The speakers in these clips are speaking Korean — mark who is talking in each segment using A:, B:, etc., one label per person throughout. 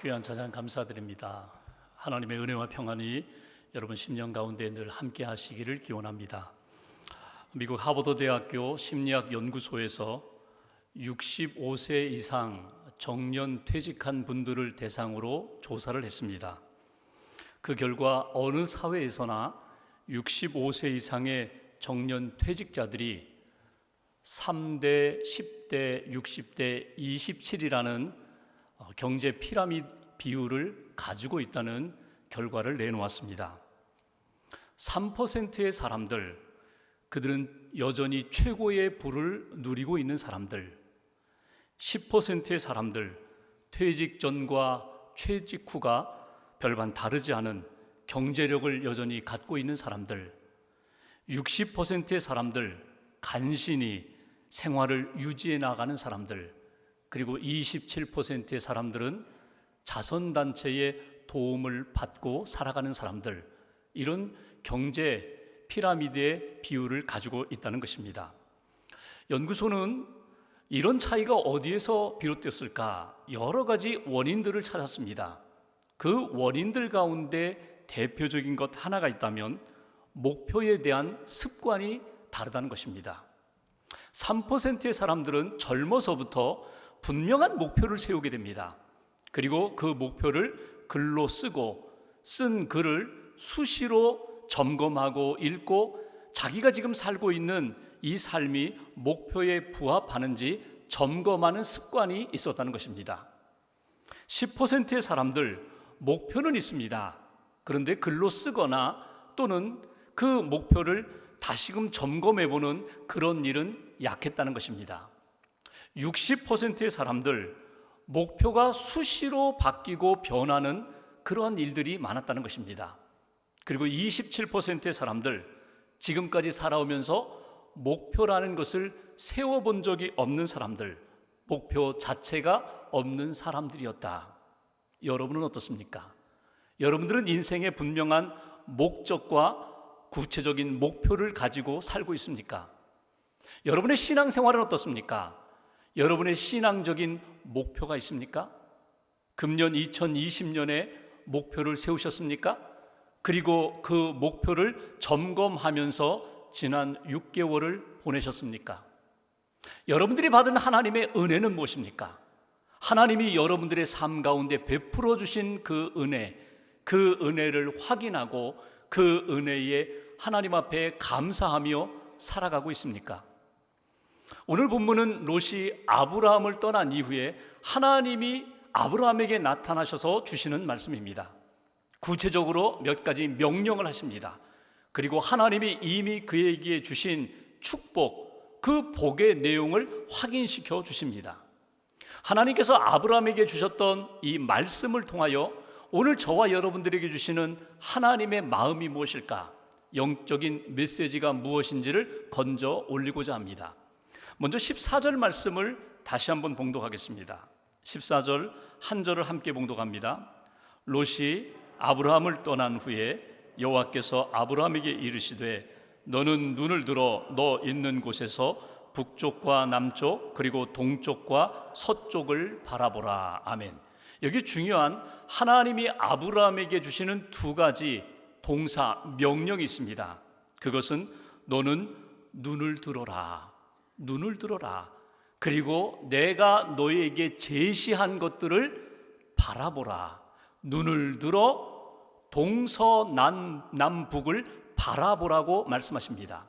A: 귀한 찬양 감사드립니다. 하나님의 은혜와 평안이 여러분 심령 가운데 늘 함께 하시기를 기원합니다. 미국 하버드 대학교 심리학 연구소에서 65세 이상 정년 퇴직한 분들을 대상으로 조사를 했습니다. 그 결과 어느 사회에서나 65세 이상의 정년 퇴직자들이 3대, 10대, 60대, 27이라는 경제 피라미드 비율을 가지고 있다는 결과를 내놓았습니다. 3%의 사람들, 그들은 여전히 최고의 부를 누리고 있는 사람들, 10%의 사람들, 퇴직 전과 퇴직 후가 별반 다르지 않은 경제력을 여전히 갖고 있는 사람들, 60%의 사람들, 간신히 생활을 유지해 나가는 사람들, 그리고 27%의 사람들은 자선단체의 도움을 받고 살아가는 사람들, 이런 경제 피라미드의 비율을 가지고 있다는 것입니다. 연구소는 이런 차이가 어디에서 비롯되었을까? 여러 가지 원인들을 찾았습니다. 그 원인들 가운데 대표적인 것 하나가 있다면 목표에 대한 습관이 다르다는 것입니다. 3%의 사람들은 젊어서부터 분명한 목표를 세우게 됩니다. 그리고 그 목표를 글로 쓰고 쓴 글을 수시로 점검하고 읽고 자기가 지금 살고 있는 이 삶이 목표에 부합하는지 점검하는 습관이 있었다는 것입니다. 10%의 사람들 목표는 있습니다. 그런데 글로 쓰거나 또는 그 목표를 다시금 점검해보는 그런 일은 약했다는 것입니다. 60%의 사람들 목표가 수시로 바뀌고 변하는 그러한 일들이 많았다는 것입니다. 그리고 27%의 사람들 지금까지 살아오면서 목표라는 것을 세워본 적이 없는 사람들, 목표 자체가 없는 사람들이었다. 여러분은 어떻습니까? 여러분들은 인생의 분명한 목적과 구체적인 목표를 가지고 살고 있습니까? 여러분의 신앙생활은 어떻습니까? 여러분의 신앙적인 목표가 있습니까? 금년 2020년에 목표를 세우셨습니까? 그리고 그 목표를 점검하면서 지난 6개월을 보내셨습니까? 여러분들이 받은 하나님의 은혜는 무엇입니까? 하나님이 여러분들의 삶 가운데 베풀어 주신 그 은혜를 확인하고 그 은혜에 하나님 앞에 감사하며 살아가고 있습니까? 오늘 본문은 롯이 아브라함을 떠난 이후에 하나님이 아브라함에게 나타나셔서 주시는 말씀입니다. 구체적으로 몇 가지 명령을 하십니다. 그리고 하나님이 이미 그에게 주신 축복, 그 복의 내용을 확인시켜 주십니다. 하나님께서 아브라함에게 주셨던 이 말씀을 통하여 오늘 저와 여러분들에게 주시는 하나님의 마음이 무엇일까? 영적인 메시지가 무엇인지를 건져 올리고자 합니다. 먼저 14절 말씀을 다시 한번 봉독하겠습니다. 14절 한 절을 함께 봉독합니다. 롯이 아브라함을 떠난 후에 여호와께서 아브라함에게 이르시되 너는 눈을 들어 너 있는 곳에서 북쪽과 남쪽 그리고 동쪽과 서쪽을 바라보라. 아멘. 여기 중요한 하나님이 아브라함에게 주시는 두 가지 동사 명령이 있습니다. 그것은 너는 눈을 들어라. 눈을 들어라. 그리고 내가 너에게 제시한 것들을 바라보라. 눈을 들어 동서남북을 바라보라고 말씀하십니다.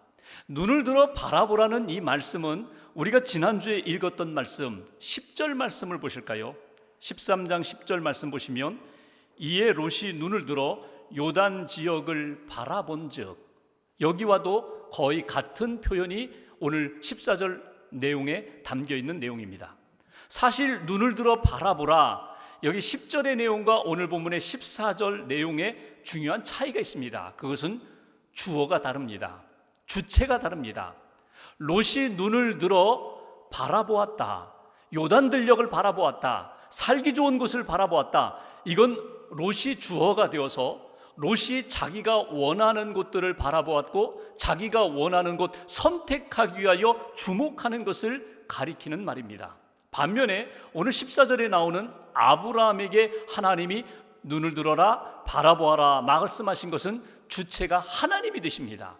A: 눈을 들어 바라보라는 이 말씀은 우리가 지난주에 읽었던 말씀 10절 말씀을 보실까요? 13장 10절 말씀 보시면 이에 롯이 눈을 들어 요단 지역을 바라본즉, 여기와도 거의 같은 표현이 오늘 14절 내용에 담겨 있는 내용입니다. 사실 눈을 들어 바라보라, 여기 10절의 내용과 오늘 본문의 14절 내용에 중요한 차이가 있습니다. 그것은 주어가 다릅니다. 주체가 다릅니다. 롯이 눈을 들어 바라보았다. 요단 들녘을 바라보았다. 살기 좋은 곳을 바라보았다. 이건 롯이 주어가 되어서 롯이 자기가 원하는 곳들을 바라보았고 자기가 원하는 곳 선택하기 위하여 주목하는 것을 가리키는 말입니다. 반면에 오늘 14절에 나오는 아브라함에게 하나님이 눈을 들어라 바라보아라 말씀하신 것은 주체가 하나님이 되십니다.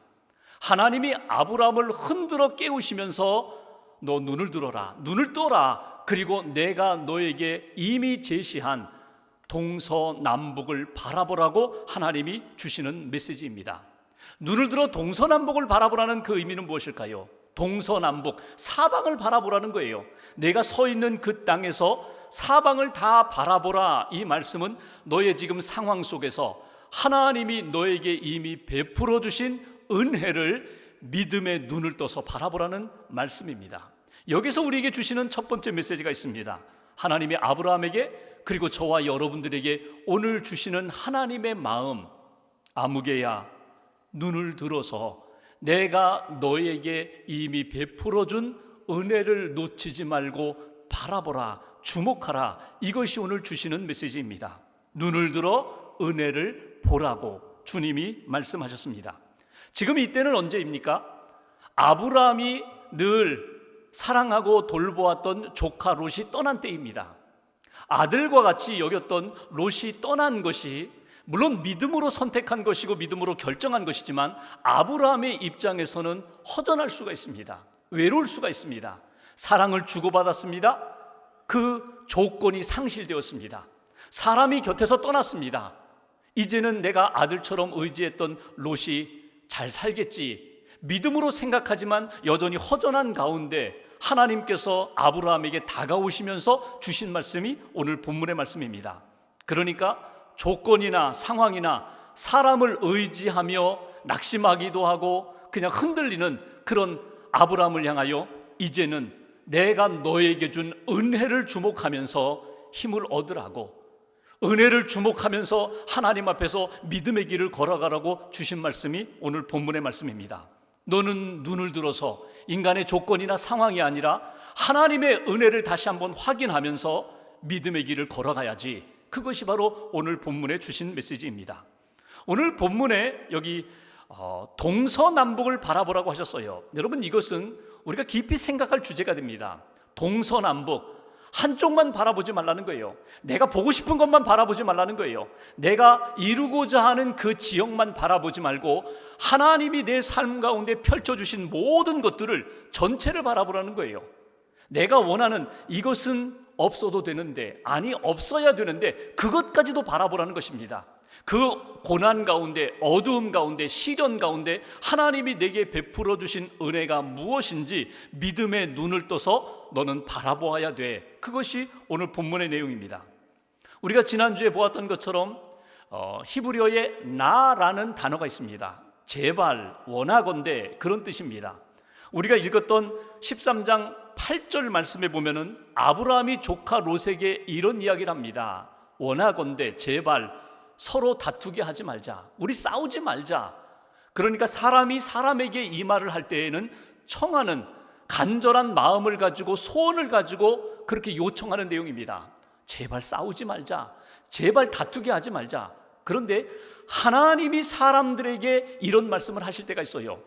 A: 하나님이 아브라함을 흔들어 깨우시면서 너 눈을 들어라, 눈을 떠라, 그리고 내가 너에게 이미 제시한 동서남북을 바라보라고 하나님이 주시는 메시지입니다. 눈을 들어 동서남북을 바라보라는 그 의미는 무엇일까요? 동서남북, 사방을 바라보라는 거예요. 내가 서 있는 그 땅에서 사방을 다 바라보라. 이 말씀은 너의 지금 상황 속에서 하나님이 너에게 이미 베풀어 주신 은혜를 믿음의 눈을 떠서 바라보라는 말씀입니다. 여기서 우리에게 주시는 첫 번째 메시지가 있습니다. 하나님이 아브라함에게 그리고 저와 여러분들에게 오늘 주시는 하나님의 마음, 아무개야 눈을 들어서 내가 너에게 이미 베풀어 준 은혜를 놓치지 말고 바라보라, 주목하라. 이것이 오늘 주시는 메시지입니다. 눈을 들어 은혜를 보라고 주님이 말씀하셨습니다. 지금 이때는 언제입니까? 아브라함이 늘 사랑하고 돌보았던 조카 롯이 떠난 때입니다. 아들과 같이 여겼던 롯이 떠난 것이 물론 믿음으로 선택한 것이고 믿음으로 결정한 것이지만 아브라함의 입장에서는 허전할 수가 있습니다. 외로울 수가 있습니다. 사랑을 주고받았습니다. 그 조건이 상실되었습니다. 사람이 곁에서 떠났습니다. 이제는 내가 아들처럼 의지했던 롯이 잘 살겠지, 믿음으로 생각하지만 여전히 허전한 가운데 하나님께서 아브라함에게 다가오시면서 주신 말씀이 오늘 본문의 말씀입니다. 그러니까 조건이나 상황이나 사람을 의지하며 낙심하기도 하고 그냥 흔들리는 그런 아브라함을 향하여 이제는 내가 너에게 준 은혜를 주목하면서 힘을 얻으라고, 은혜를 주목하면서 하나님 앞에서 믿음의 길을 걸어가라고 주신 말씀이 오늘 본문의 말씀입니다. 너는 눈을 들어서 인간의 조건이나 상황이 아니라 하나님의 은혜를 다시 한번 확인하면서 믿음의 길을 걸어가야지. 그것이 바로 오늘 본문에 주신 메시지입니다. 오늘 본문에 여기 동서남북을 바라보라고 하셨어요. 여러분, 이것은 우리가 깊이 생각할 주제가 됩니다. 동서남북, 한쪽만 바라보지 말라는 거예요. 내가 보고 싶은 것만 바라보지 말라는 거예요. 내가 이루고자 하는 그 지역만 바라보지 말고 하나님이 내 삶 가운데 펼쳐주신 모든 것들을 전체를 바라보라는 거예요. 내가 원하는 이것은 없어도 되는데, 아니 없어야 되는데 그것까지도 바라보라는 것입니다. 그 고난 가운데, 어두움 가운데, 시련 가운데 하나님이 내게 베풀어 주신 은혜가 무엇인지 믿음의 눈을 떠서 너는 바라보아야 돼. 그것이 오늘 본문의 내용입니다. 우리가 지난주에 보았던 것처럼 히브리어에 나라는 단어가 있습니다. 제발, 원하건대, 그런 뜻입니다. 우리가 읽었던 13장 8절 말씀에 보면은 아브라함이 조카 롯에게 이런 이야기를 합니다. 원하건대, 제발 서로 다투게 하지 말자. 우리 싸우지 말자. 그러니까 사람이 사람에게 이 말을 할 때에는 청하는 간절한 마음을 가지고, 소원을 가지고 그렇게 요청하는 내용입니다. 제발 싸우지 말자. 제발 다투게 하지 말자. 그런데 하나님이 사람들에게 이런 말씀을 하실 때가 있어요.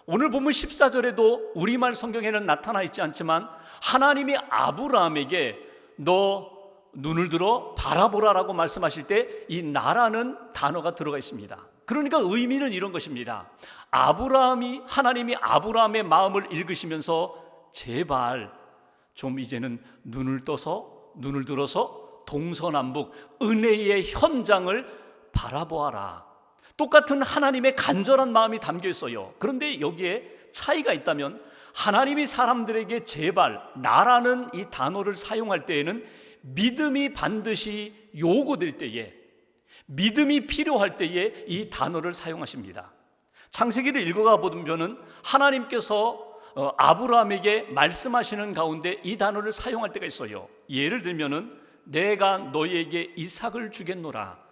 A: 오늘 본문 14절에도 우리말 성경에는 나타나 있지 않지만 하나님이 아브라함에게 너 눈을 들어 바라보라라고 말씀하실 때 이 나라는 단어가 들어가 있습니다. 그러니까 의미는 이런 것입니다. 하나님이 아브라함의 마음을 읽으시면서 제발 좀 이제는 눈을 들어서 동서남북 은혜의 현장을 바라보아라. 똑같은 하나님의 간절한 마음이 담겨 있어요. 그런데 여기에 차이가 있다면 하나님이 사람들에게 제발, 나라는 이 단어를 사용할 때에는 믿음이 반드시 요구될 때에, 믿음이 필요할 때에 이 단어를 사용하십니다. 창세기를 읽어가 보면은 하나님께서 아브라함에게 말씀하시는 가운데 이 단어를 사용할 때가 있어요. 예를 들면은 내가 너에게 이삭을 주겠노라.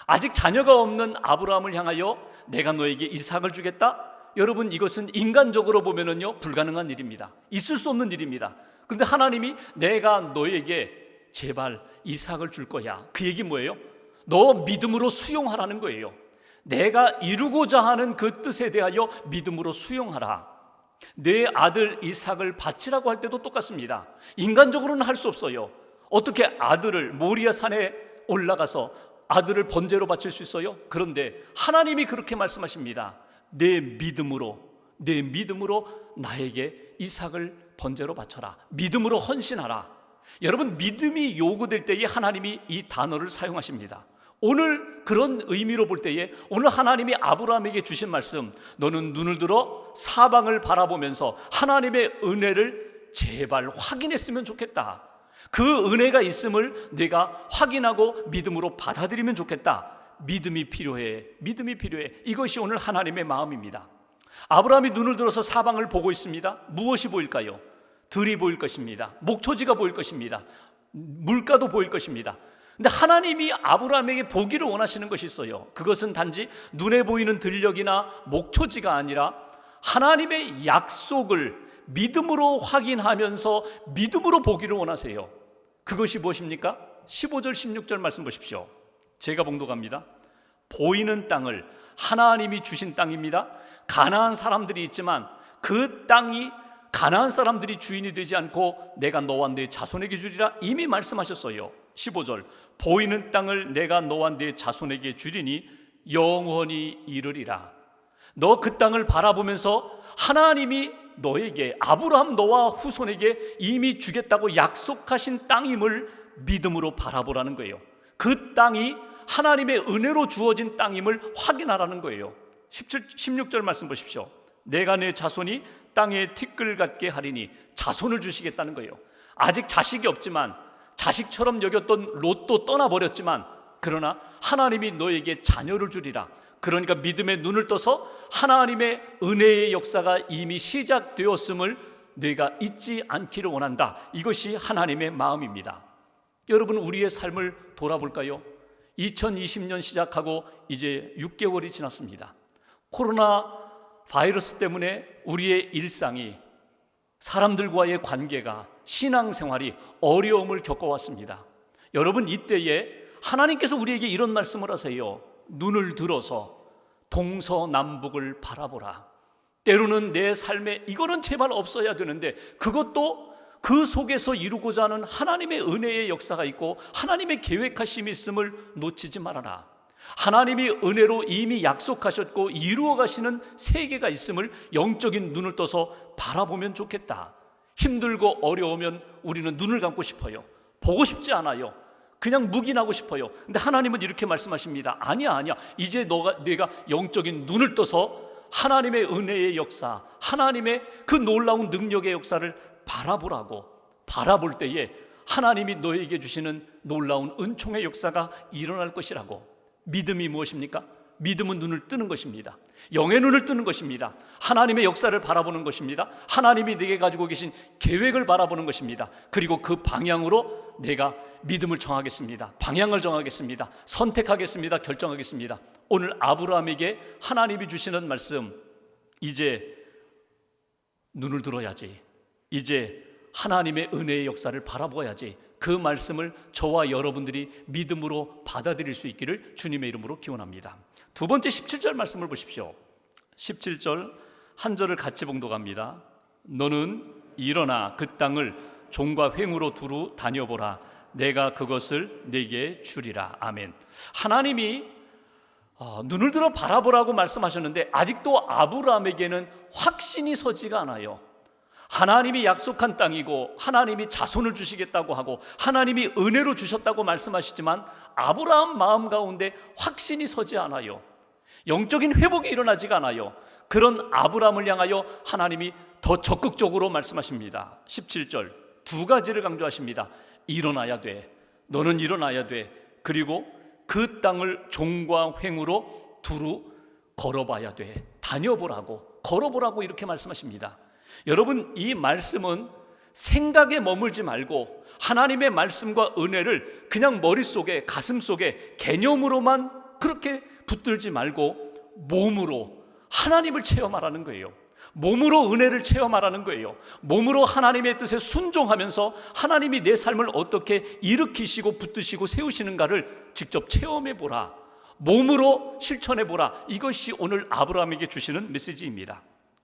A: 아직 자녀가 없는 아브라함을 향하여 내가 너에게 이삭을 주겠다? 여러분, 이것은 인간적으로 보면은요 불가능한 일입니다. 있을 수 없는 일입니다. 그런데 하나님이 내가 너에게 제발 이삭을 줄 거야. 그 얘기 뭐예요? 너 믿음으로 수용하라는 거예요. 내가 이루고자 하는 그 뜻에 대하여 믿음으로 수용하라. 내 아들 이삭을 바치라고 할 때도 똑같습니다. 인간적으로는 할 수 없어요. 어떻게 아들을 모리아 산에 올라가서 아들을 번제로 바칠 수 있어요? 그런데 하나님이 그렇게 말씀하십니다. 내 믿음으로 나에게 이삭을 번제로 바쳐라. 믿음으로 헌신하라. 여러분, 믿음이 요구될 때에 하나님이 이 단어를 사용하십니다. 오늘 그런 의미로 볼 때에 오늘 하나님이 아브라함에게 주신 말씀, 너는 눈을 들어 사방을 바라보면서 하나님의 은혜를 제발 확인했으면 좋겠다. 그 은혜가 있음을 내가 확인하고 믿음으로 받아들이면 좋겠다. 믿음이 필요해. 이것이 오늘 하나님의 마음입니다. 아브라함이 눈을 들어서 사방을 보고 있습니다. 무엇이 보일까요? 들이 보일 것입니다. 목초지가 보일 것입니다. 물가도 보일 것입니다. 근데 하나님이 아브라함에게 보기를 원하시는 것이 있어요. 그것은 단지 눈에 보이는 들녘이나 목초지가 아니라 하나님의 약속을 믿음으로 확인하면서 믿음으로 보기를 원하세요. 그것이 무엇입니까? 15절 16절 말씀 보십시오. 제가 봉독합니다. 보이는 땅을, 하나님이 주신 땅입니다. 가나안 사람들이 있지만 그 땅이 가나안 사람들이 주인이 되지 않고 내가 너와 네 자손에게 주리라 이미 말씀하셨어요. 15절, 보이는 땅을 내가 너와 네 자손에게 주리니 영원히 이르리라. 너 그 땅을 바라보면서 하나님이 너에게, 아브라함 너와 후손에게 이미 주겠다고 약속하신 땅임을 믿음으로 바라보라는 거예요. 그 땅이 하나님의 은혜로 주어진 땅임을 확인하라는 거예요. 16절 말씀 보십시오. 내가 내 자손이 땅에 티끌 같게 하리니, 자손을 주시겠다는 거예요. 아직 자식이 없지만, 자식처럼 여겼던 롯도 떠나버렸지만, 그러나 하나님이 너에게 자녀를 주리라. 그러니까 믿음의 눈을 떠서 하나님의 은혜의 역사가 이미 시작되었음을 내가 잊지 않기를 원한다. 이것이 하나님의 마음입니다. 여러분, 우리의 삶을 돌아볼까요? 2020년 시작하고 이제 6개월이 지났습니다. 코로나 바이러스 때문에 우리의 일상이, 사람들과의 관계가, 신앙생활이 어려움을 겪어왔습니다. 여러분, 이때에 하나님께서 우리에게 이런 말씀을 하세요. 눈을 들어서 동서남북을 바라보라. 때로는 내 삶에 이거는 제발 없어야 되는데 그것도 그 속에서 이루고자 하는 하나님의 은혜의 역사가 있고 하나님의 계획하심이 있음을 놓치지 말아라. 하나님이 은혜로 이미 약속하셨고 이루어 가시는 세계가 있음을 영적인 눈을 떠서 바라보면 좋겠다. 힘들고 어려우면 우리는 눈을 감고 싶어요. 보고 싶지 않아요. 그냥 묵인하고 싶어요. 근데 하나님은 이렇게 말씀하십니다. 아니야. 이제 내가 영적인 눈을 떠서 하나님의 은혜의 역사, 하나님의 그 놀라운 능력의 역사를 바라보라고. 바라볼 때에 하나님이 너에게 주시는 놀라운 은총의 역사가 일어날 것이라고. 믿음이 무엇입니까? 믿음은 눈을 뜨는 것입니다. 영의 눈을 뜨는 것입니다. 하나님의 역사를 바라보는 것입니다. 하나님이 내게 가지고 계신 계획을 바라보는 것입니다. 그리고 그 방향으로 내가 믿음을 정하겠습니다. 방향을 정하겠습니다. 선택하겠습니다. 결정하겠습니다. 오늘 아브라함에게 하나님이 주시는 말씀, 이제 눈을 들어야지. 이제 하나님의 은혜의 역사를 바라보아야지. 그 말씀을 저와 여러분들이 믿음으로 받아들일 수 있기를 주님의 이름으로 기원합니다. 두 번째 17절 말씀을 보십시오. 17절 한 절을 같이 봉독합니다. 너는 일어나 그 땅을 종과 횡으로 두루 다녀보라. 내가 그것을 네게 주리라. 아멘. 하나님이 눈을 들어 바라보라고 말씀하셨는데 아직도 아브라함에게는 확신이 서지가 않아요. 하나님이 약속한 땅이고 하나님이 자손을 주시겠다고 하고 하나님이 은혜로 주셨다고 말씀하시지만 아브라함 마음 가운데 확신이 서지 않아요. 영적인 회복이 일어나지가 않아요. 그런 아브라함을 향하여 하나님이 더 적극적으로 말씀하십니다. 17절 두 가지를 강조하십니다. 일어나야 돼. 너는 일어나야 돼. 그리고 그 땅을 종과 횡으로 두루 걸어봐야 돼. 다녀보라고, 걸어보라고 이렇게 말씀하십니다. 여러분, 이 말씀은 생각에 머물지 말고 하나님의 말씀과 은혜를 그냥 머릿속에, 가슴속에 개념으로만 그렇게 붙들지 말고 몸으로 하나님을 체험하라는 거예요. 몸으로 은혜를 체험하라는 거예요. 몸으로 하나님의 뜻에 순종하면서 하나님이 내 삶을 어떻게 일으키시고 붙드시고 세우시는가를 직접 체험해보라. 몸으로 실천해보라. 이것이 오늘 아브라함에게 주시는 메시지입니다.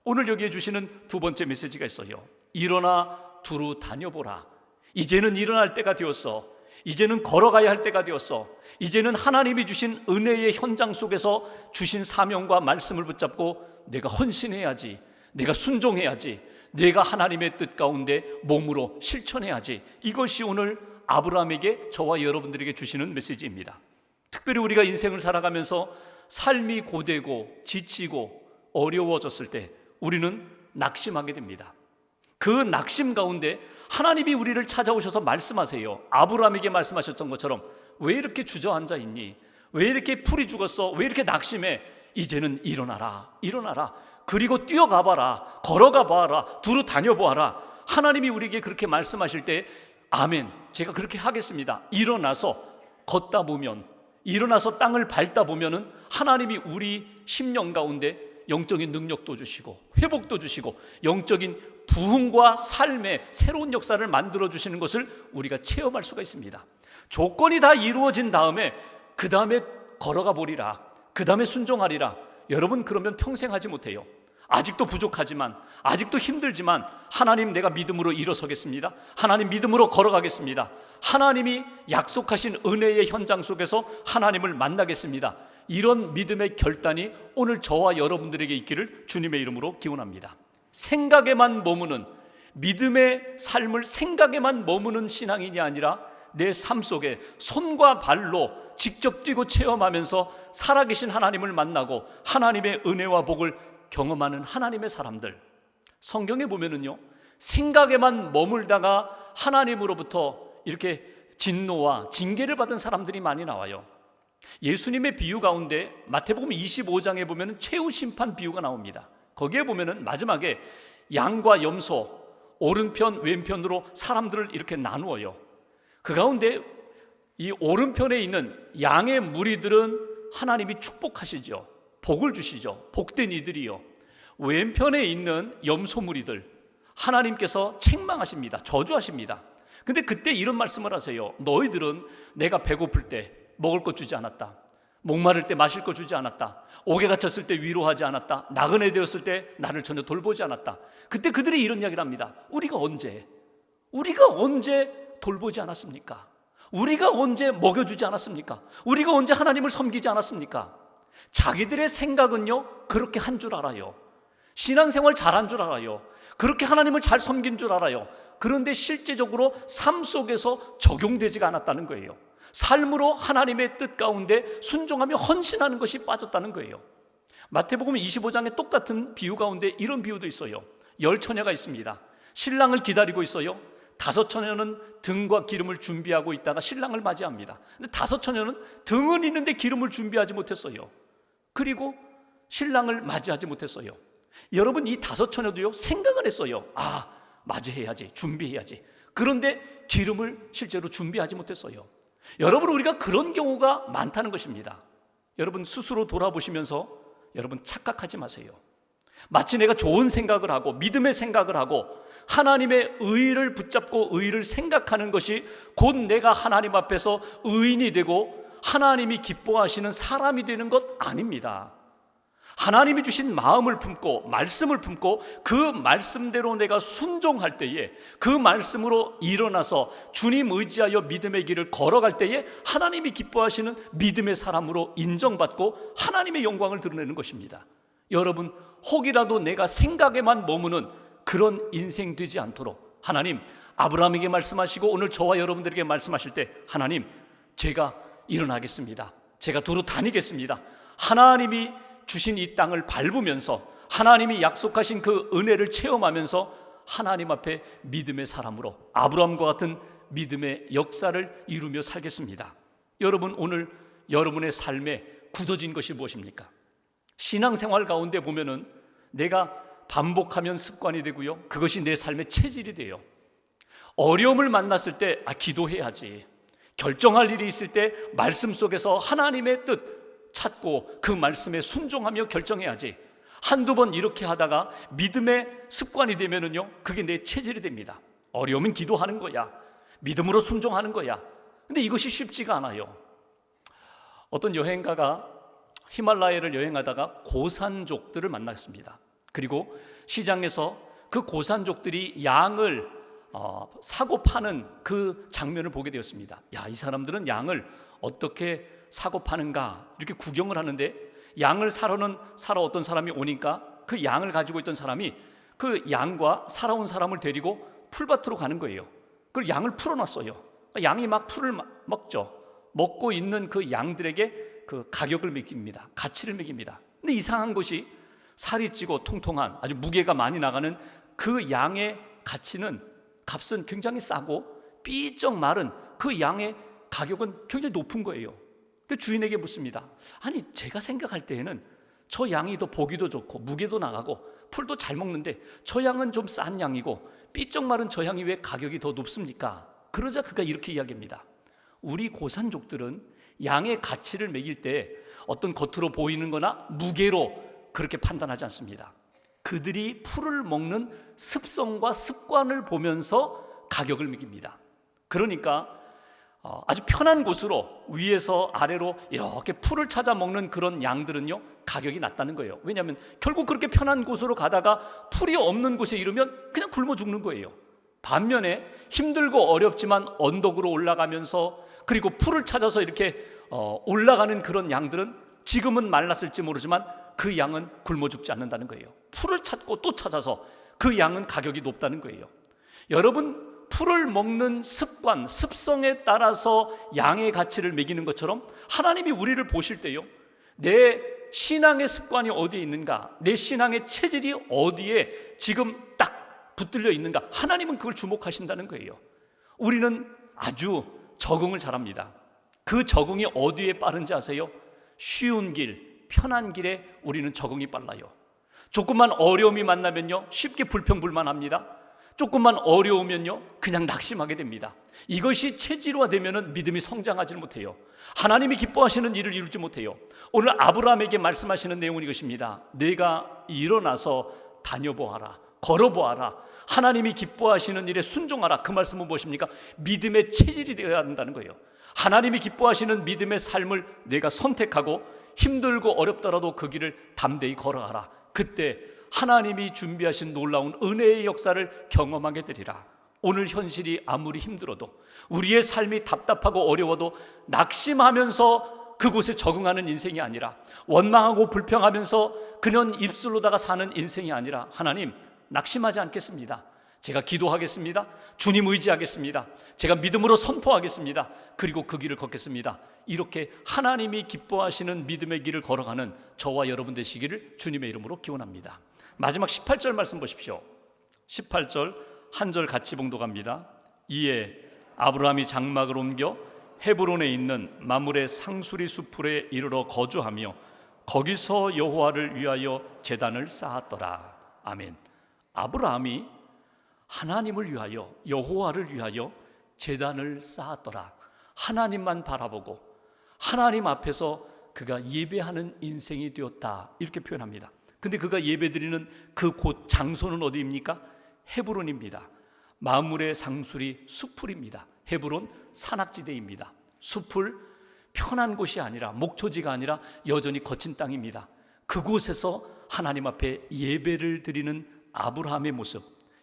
A: 오늘 여기에 주시는 두 번째 메시지가 있어요. 일어나 두루 다녀보라. 이제는 일어날 때가 되었어. 이제는 걸어가야 할 때가 되었어. 이제는 하나님이 주신 은혜의 현장 속에서 주신 사명과 말씀을 붙잡고 내가 헌신해야지, 내가 순종해야지, 내가 하나님의 뜻 가운데 몸으로 실천해야지. 이것이 오늘 아브라함에게, 저와 여러분들에게 주시는 메시지입니다. 특별히 우리가 인생을 살아가면서 삶이 고되고 지치고 어려워졌을 때 우리는 낙심하게 됩니다. 그 낙심 가운데 하나님이 우리를 찾아오셔서 말씀하세요. 아브라함에게 말씀하셨던 것처럼 왜 이렇게 주저앉아 있니? 왜 이렇게 풀이 죽었어? 왜 이렇게 낙심해? 이제는 일어나라, 일어나라. 그리고 뛰어가 봐라, 걸어가 봐라, 두루 다녀보아라. 하나님이 우리에게 그렇게 말씀하실 때 아멘, 제가 그렇게 하겠습니다. 일어나서 걷다 보면, 일어나서 땅을 밟다 보면은 하나님이 우리 심령 가운데 영적인 능력도 주시고 회복도 주시고 영적인 부흥과 삶의 새로운 역사를 만들어 주시는 것을 우리가 체험할 수가 있습니다. 조건이 다 이루어진 다음에 그 다음에 걸어가 보리라, 그 다음에 순종하리라. 여러분, 그러면 평생 하지 못해요. 아직도 부족하지만, 아직도 힘들지만 하나님, 내가 믿음으로 일어서겠습니다. 하나님, 믿음으로 걸어가겠습니다. 하나님이 약속하신 은혜의 현장 속에서 하나님을 만나겠습니다. 이런 믿음의 결단이 오늘 저와 여러분들에게 있기를 주님의 이름으로 기원합니다. 생각에만 머무는, 믿음의 삶을 생각에만 머무는 신앙인이 아니라 내 삶 속에 손과 발로 직접 뛰고 체험하면서 살아계신 하나님을 만나고 하나님의 은혜와 복을 경험하는 하나님의 사람들. 성경에 보면은요, 생각에만 머물다가 하나님으로부터 이렇게 진노와 징계를 받은 사람들이 많이 나와요. 예수님의 비유 가운데 마태복음 25장에 보면 최후 심판 비유가 나옵니다. 거기에 보면은 마지막에 양과 염소, 오른편 왼편으로 사람들을 이렇게 나누어요. 그 가운데 이 오른편에 있는 양의 무리들은 하나님이 축복하시죠. 복을 주시죠. 복된 이들이요. 왼편에 있는 염소 무리들, 하나님께서 책망하십니다. 저주하십니다. 근데 그때 이런 말씀을 하세요. 너희들은 내가 배고플 때 먹을 것 주지 않았다, 목마를 때 마실 것 주지 않았다, 옥에 갇혔을 때 위로하지 않았다, 나그네 되었을 때 나를 전혀 돌보지 않았다. 그때 그들이 이런 이야기를 합니다. 우리가 언제 돌보지 않았습니까? 우리가 언제 먹여주지 않았습니까? 우리가 언제 하나님을 섬기지 않았습니까? 자기들의 생각은요, 그렇게 한 줄 알아요. 신앙생활 잘한 줄 알아요. 그렇게 하나님을 잘 섬긴 줄 알아요. 그런데 실제적으로 삶 속에서 적용되지가 않았다는 거예요. 삶으로 하나님의 뜻 가운데 순종하며 헌신하는 것이 빠졌다는 거예요. 마태복음 25장에 똑같은 비유 가운데 이런 비유도 있어요. 10처녀가 있습니다. 신랑을 기다리고 있어요. 5처녀는 등과 기름을 준비하고 있다가 신랑을 맞이합니다. 근데 5처녀는 등은 있는데 기름을 준비하지 못했어요. 그리고 신랑을 맞이하지 못했어요. 여러분, 이 5처녀도요, 생각을 했어요. 아, 맞이해야지, 준비해야지. 그런데 기름을 실제로 준비하지 못했어요. 여러분, 우리가 그런 경우가 많다는 것입니다. 여러분, 스스로 돌아보시면서 여러분 착각하지 마세요. 마치 내가 좋은 생각을 하고 믿음의 생각을 하고 하나님의 의를 붙잡고 의를 생각하는 것이 곧 내가 하나님 앞에서 의인이 되고 하나님이 기뻐하시는 사람이 되는 것 아닙니다. 하나님이 주신 마음을 품고 말씀을 품고 그 말씀대로 내가 순종할 때에, 그 말씀으로 일어나서 주님 의지하여 믿음의 길을 걸어갈 때에 하나님이 기뻐하시는 믿음의 사람으로 인정받고 하나님의 영광을 드러내는 것입니다. 여러분, 혹이라도 내가 생각에만 머무는 그런 인생 되지 않도록 하나님, 아브라함에게 말씀하시고 오늘 저와 여러분들에게 말씀하실 때 하나님, 제가 일어나겠습니다. 제가 두루 다니겠습니다. 하나님이 주신 이 땅을 밟으면서 하나님이 약속하신 그 은혜를 체험하면서 하나님 앞에 믿음의 사람으로 아브라함과 같은 믿음의 역사를 이루며 살겠습니다. 여러분, 오늘 여러분의 삶에 굳어진 것이 무엇입니까? 신앙생활 가운데 보면은 내가 반복하면 습관이 되고요, 그것이 내 삶의 체질이 돼요. 어려움을 만났을 때 기도해야지, 결정할 일이 있을 때 말씀 속에서 하나님의 뜻 찾고 그 말씀에 순종하며 결정해야지. 한두 번 이렇게 하다가 믿음의 습관이 되면은요, 그게 내 체질이 됩니다. 어려우면 기도하는 거야, 믿음으로 순종하는 거야. 근데 이것이 쉽지가 않아요. 어떤 여행가가 히말라야를 여행하다가 고산족들을 만났습니다. 그리고 시장에서 그 고산족들이 양을 사고 파는 그 장면을 보게 되었습니다. 야, 이 사람들은 양을 어떻게 사고 파는가 이렇게 구경을 하는데, 양을 사러 어떤 사람이 오니까 그 양을 가지고 있던 사람이 그 양과 살아온 사람을 데리고 풀밭으로 가는 거예요. 그리고 양을 풀어놨어요. 양이 막 풀을 먹죠. 먹고 있는 그 양들에게 그 가격을 매깁니다. 가치를 매깁니다. 근데 이상한 것이 살이 찌고 통통한 아주 무게가 많이 나가는 그 양의 값은 굉장히 싸고 삐쩍 마른 그 양의 가격은 굉장히 높은 거예요. 그 주인에게 묻습니다. 아니, 제가 생각할 때에는 저 양이 더 보기도 좋고 무게도 나가고 풀도 잘 먹는데 저 양은 좀 싼 양이고 삐쩍 마른 저 양이 왜 가격이 더 높습니까? 그러자 그가 이렇게 이야기합니다. 우리 고산족들은 양의 가치를 매길 때 어떤 겉으로 보이는 거나 무게로 그렇게 판단하지 않습니다. 그들이 풀을 먹는 습성과 습관을 보면서 가격을 매깁니다. 그러니까 아주 편한 곳으로 위에서 아래로 이렇게 풀을 찾아 먹는 그런 양들은요, 가격이 낮다는 거예요. 왜냐하면 결국 그렇게 편한 곳으로 가다가 풀이 없는 곳에 이르면 그냥 굶어 죽는 거예요. 반면에 힘들고 어렵지만 언덕으로 올라가면서 그리고 풀을 찾아서 이렇게 올라가는 그런 양들은 지금은 말랐을지 모르지만 그 양은 굶어 죽지 않는다는 거예요. 풀을 찾고 또 찾아서 그 양은 가격이 높다는 거예요. 여러분, 풀을 먹는 습관, 습성에 따라서 양의 가치를 매기는 것처럼 하나님이 우리를 보실 때요, 내 신앙의 습관이 어디에 있는가, 내 신앙의 체질이 어디에 지금 딱 붙들려 있는가, 하나님은 그걸 주목하신다는 거예요. 우리는 아주 적응을 잘합니다. 그 적응이 어디에 빠른지 아세요? 쉬운 길, 편한 길에 우리는 적응이 빨라요. 조금만 어려움이 만나면요, 쉽게 불평불만합니다. 조금만 어려우면요, 그냥 낙심하게 됩니다. 이것이 체질화되면 믿음이 성장하지 못해요. 하나님이 기뻐하시는 일을 이루지 못해요. 오늘 아브라함에게 말씀하시는 내용은 이것입니다. 내가 일어나서 다녀보아라, 걸어보아라, 하나님이 기뻐하시는 일에 순종하라. 그 말씀은 무엇입니까? 믿음의 체질이 되어야 한다는 거예요. 하나님이 기뻐하시는 믿음의 삶을 내가 선택하고 힘들고 어렵더라도 그 길을 담대히 걸어가라. 그때 하나님이 준비하신 놀라운 은혜의 역사를 경험하게 되리라. 오늘 현실이 아무리 힘들어도, 우리의 삶이 답답하고 어려워도 낙심하면서 그곳에 적응하는 인생이 아니라, 원망하고 불평하면서 그냥 입술로다가 사는 인생이 아니라, 하나님, 낙심하지 않겠습니다. 제가 기도하겠습니다. 주님 의지하겠습니다. 제가 믿음으로 선포하겠습니다. 그리고 그 길을 걷겠습니다. 이렇게 하나님이 기뻐하시는 믿음의 길을 걸어가는 저와 여러분 되시기를 주님의 이름으로 기원합니다. 마지막 18절 말씀 보십시오. 18절 한 절 같이 봉독합니다. 이에 아브라함이 장막을 옮겨 헤브론에 있는 마므레 상수리 수풀에 이르러 거주하며 거기서 여호와를 위하여 제단을 쌓았더라. 아멘. 아브라함이 하나님을 위하여, 여호와를 위하여 제단을 쌓았더라. 하나님만 바라보고 하나님 앞에서 그가 예배하는 인생이 되었다, 이렇게 표현합니다. 근데 그가 예배드리는 그 곳 장소는 어디입니까? 헤브론입니다. 마므레 상수리 수풀입니다. 헤브론 산악지대입니다. 수풀, 편한 곳이 아니라, 목초지가 아니라 여전히 거친 땅입니다. 그곳에서 하나님 앞에 예배를 드리는 아브라함의 모습,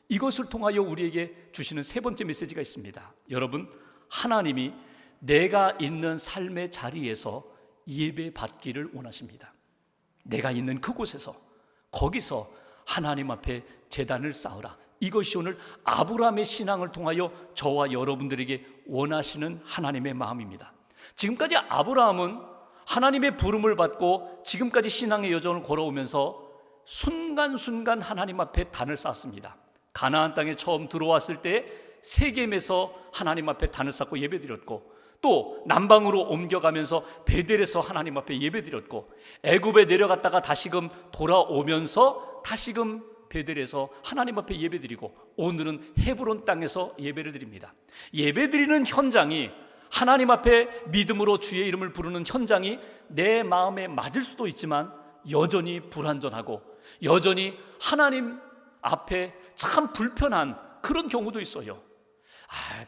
A: 이것을 통하여 우리에게 주시는 세 번째 메시지가 있습니다. 여러분, 하나님이 내가 있는 삶의 자리에서 예배 받기를 원하십니다. 내가 있는 그곳에서, 거기서 하나님 앞에 제단을 쌓으라. 이것이 오늘 아브라함의 신앙을 통하여 저와 여러분들에게 원하시는 하나님의 마음입니다. 지금까지 아브라함은 하나님의 부름을 받고 지금까지 신앙의 여정을 걸어오면서 순간순간 하나님 앞에 단을 쌓았습니다. 가나안 땅에 처음 들어왔을 때 세겜에서 하나님 앞에 단을 쌓고 예배드렸고, 또 남방으로 옮겨가면서 베델에서 하나님 앞에 예배드렸고, 애굽에 내려갔다가 다시금 돌아오면서 다시금 베델에서 하나님 앞에 예배드리고, 오늘은 헤브론 땅에서 예배를 드립니다. 예배드리는 현장이, 하나님 앞에 믿음으로 주의 이름을 부르는 현장이 내 마음에 맞을 수도 있지만 여전히 불완전하고 여전히 하나님 앞에 참 불편한 그런 경우도 있어요.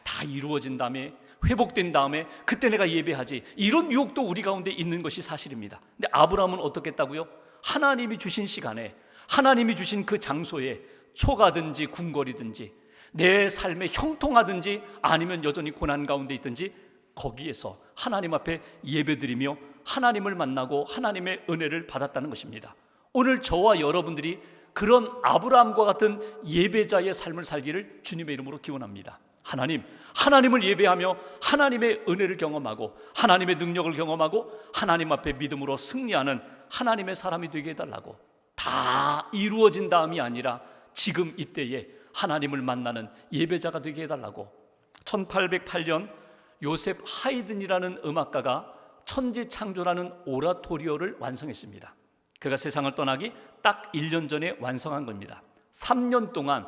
A: 다 이루어진 다음에, 회복된 다음에 그때 내가 예배하지, 이런 유혹도 우리 가운데 있는 것이 사실입니다. 근데 아브라함은 어떻게 했다고요? 하나님이 주신 시간에, 하나님이 주신 그 장소에 초가든지 궁궐이든지 내 삶에 형통하든지 아니면 여전히 고난 가운데 있든지 거기에서 하나님 앞에 예배드리며 하나님을 만나고 하나님의 은혜를 받았다는 것입니다. 오늘 저와 여러분들이 그런 아브라함과 같은 예배자의 삶을 살기를 주님의 이름으로 기원합니다. 하나님을 예배하며 하나님의 은혜를 경험하고 하나님의 능력을 경험하고 하나님 앞에 믿음으로 승리하는 하나님의 사람이 되게 해달라고. 다 이루어진 다음이 아니라 지금 이때에 하나님을 만나는 예배자가 되게 해달라고. 1808년 요셉 하이든이라는 음악가가 천지창조라는 오라토리오를 완성했습니다. 그가 세상을 떠나기 딱 1년 전에 완성한 겁니다. 3년 동안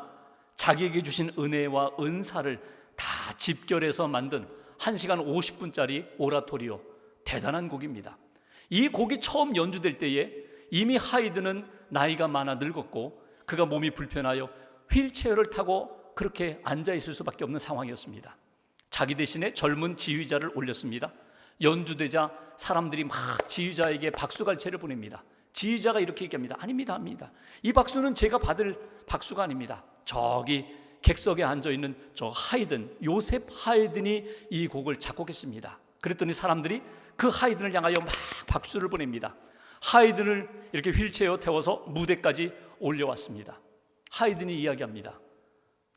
A: 자기에게 주신 은혜와 은사를 다 집결해서 만든 1시간 50분짜리 오라토리오, 대단한 곡입니다. 이 곡이 처음 연주될 때에 이미 하이든은 나이가 많아 늙었고 그가 몸이 불편하여 휠체어를 타고 그렇게 앉아있을 수밖에 없는 상황이었습니다. 자기 대신에 젊은 지휘자를 올렸습니다. 연주되자 사람들이 막 지휘자에게 박수갈채를 보냅니다. 지휘자가 이렇게 얘기합니다. 아닙니다. 이 박수는 제가 받을 박수가 아닙니다. 저기 객석에 앉아있는 저 하이든, 요셉 하이든이 이 곡을 작곡했습니다. 그랬더니 사람들이 그 하이든을 향하여 막 박수를 보냅니다. 하이든을 이렇게 휠체어 태워서 무대까지 올려왔습니다. 하이든이 이야기합니다.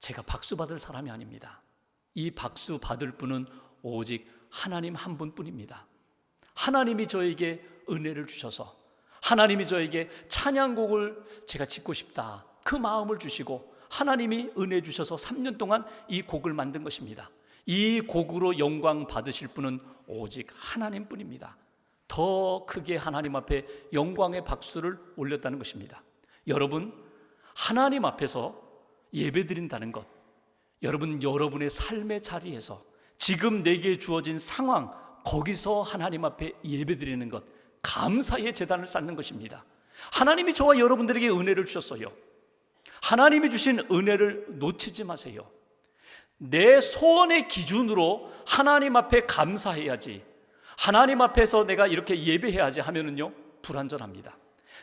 A: 제가 박수 받을 사람이 아닙니다. 이 박수 받을 분은 오직 하나님 한 분뿐입니다. 하나님이 저에게 은혜를 주셔서 하나님이 저에게 찬양곡을 제가 짓고 싶다, 그 마음을 주시고 하나님이 은혜 주셔서 3년 동안 이 곡을 만든 것입니다. 이 곡으로 영광 받으실 분은 오직 하나님뿐입니다. 더 크게 하나님 앞에 영광의 박수를 올렸다는 것입니다. 여러분, 하나님 앞에서 예배드린다는 것, 여러분의 삶의 자리에서 지금 내게 주어진 상황, 거기서 하나님 앞에 예배드리는 것, 감사의 제단을 쌓는 것입니다. 하나님이 저와 여러분들에게 은혜를 주셨어요. 하나님이 주신 은혜를 놓치지 마세요. 내 소원의 기준으로 하나님 앞에 감사해야지, 하나님 앞에서 내가 이렇게 예배해야지 하면은요, 불완전합니다.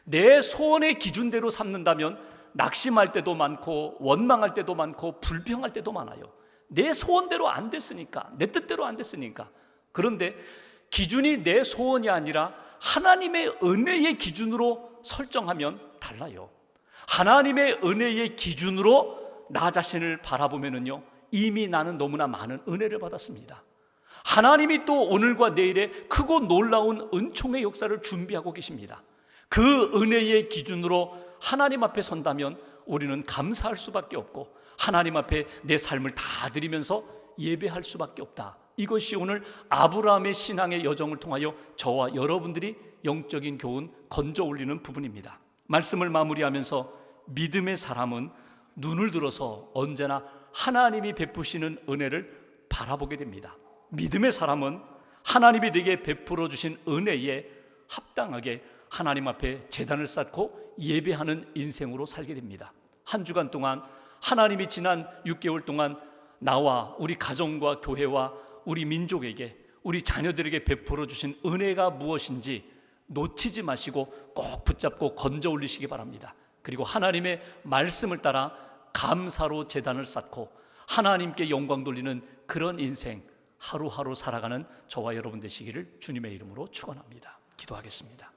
A: 내 소원의 기준대로 삼는다면 낙심할 때도 많고 원망할 때도 많고 불평할 때도 많아요. 내 소원대로 안 됐으니까, 내 뜻대로 안 됐으니까. 그런데 기준이 내 소원이 아니라 하나님의 은혜의 기준으로 설정하면 달라요. 하나님의 은혜의 기준으로 나 자신을 바라보면은요, 이미 나는 너무나 많은 은혜를 받았습니다. 하나님이 또 오늘과 내일에 크고 놀라운 은총의 역사를 준비하고 계십니다. 그 은혜의 기준으로 하나님 앞에 선다면 우리는 감사할 수밖에 없고 하나님 앞에 내 삶을 다 드리면서 예배할 수밖에 없다. 이것이 오늘 아브라함의 신앙의 여정을 통하여 저와 여러분들이 영적인 교훈 건져 올리는 부분입니다. 말씀을 마무리하면서 믿음의 사람은 눈을 들어서 언제나 하나님이 베푸시는 은혜를 바라보게 됩니다. 믿음의 사람은 하나님이 내게 베풀어 주신 은혜에 합당하게 하나님 앞에 제단을 쌓고 예배하는 인생으로 살게 됩니다. 한 주간 동안 하나님이 지난 6개월 동안 나와 우리 가정과 교회와 우리 민족에게, 우리 자녀들에게 베풀어 주신 은혜가 무엇인지 놓치지 마시고 꼭 붙잡고 건져 올리시기 바랍니다. 그리고 하나님의 말씀을 따라 감사로 제단을 쌓고 하나님께 영광 돌리는 그런 인생 하루하루 살아가는 저와 여러분 되시기를 주님의 이름으로 축원합니다. 기도하겠습니다.